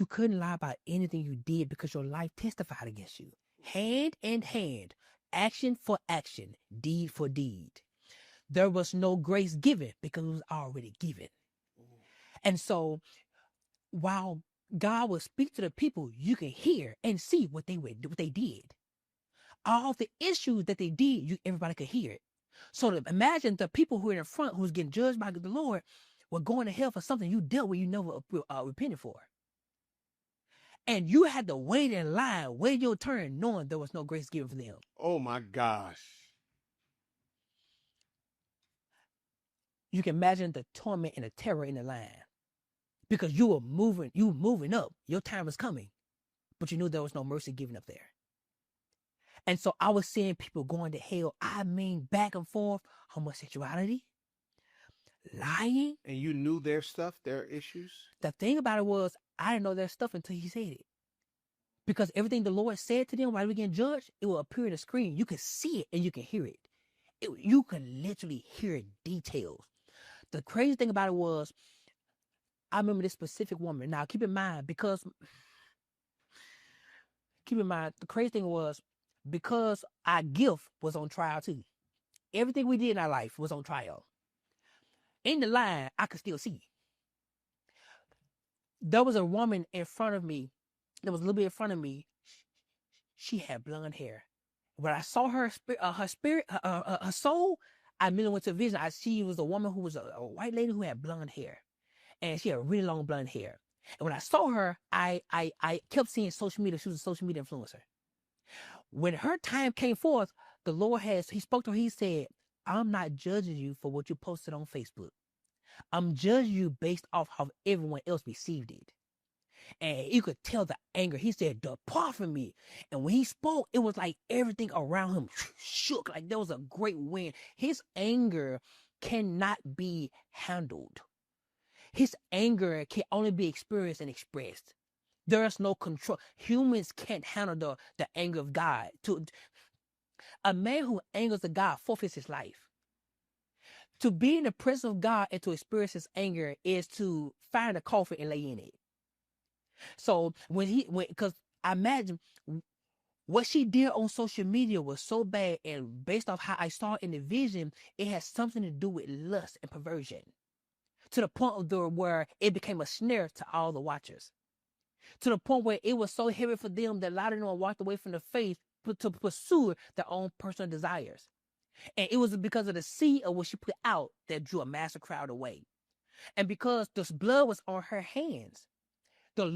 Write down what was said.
You couldn't lie about anything you did because your life testified against you. Hand in hand, action for action, deed for deed. There was no grace given because it was already given. And so while God will speak to the people, you can hear and see what they did. All the issues that they did, everybody could hear it. So imagine the people who are in front, who's getting judged by the Lord, were going to hell for something you dealt with, you never repented for. And you had to wait in line, wait your turn, knowing there was no grace given for them. Oh my gosh. You can imagine the torment and the terror in the line. Because you were moving up. Your time was coming. But you knew there was no mercy given up there. And so I was seeing people going to hell. I mean, back and forth, homosexuality, lying. And you knew their stuff, their issues? The thing about it was, I didn't know their stuff until he said it. Because everything the Lord said to them while we were getting judged, it will appear on the screen. You can see it and you can hear it. You can literally hear details. The crazy thing about it was, I remember this specific woman. Now, keep in mind, the crazy thing was, because our gift was on trial too. Everything we did in our life was on trial. In the line, I could still see. There was a woman in front of me. There was a little bit in front of me. She had blonde hair. When I saw her soul, I immediately went to vision. She was a woman who was a white lady who had blonde hair. And she had really long blonde hair. And when I saw her, I kept seeing social media. She was a social media influencer. When her time came forth, the Lord he spoke to her. He said, I'm not judging you for what you posted on Facebook. I'm judging you based off how everyone else received it. And you could tell the anger. He said, depart from me. And when he spoke, it was like everything around him shook. Like there was a great wind. His anger cannot be handled. His anger can only be experienced and expressed. There is no control. Humans can't handle the anger of God. A man who angers the God forfeits his life. To be in the presence of God and to experience his anger is to find a coffin and lay in it. So because I imagine what she did on social media was so bad, and based off how I saw it in the vision, it has something to do with lust and perversion. To the point where it became a snare to all the watchers. To the point where it was so heavy for them that a lot of them walked away from the faith to pursue their own personal desires. And it was because of the seed of what she put out that drew a massive crowd away. And because this blood was on her hands, the Lord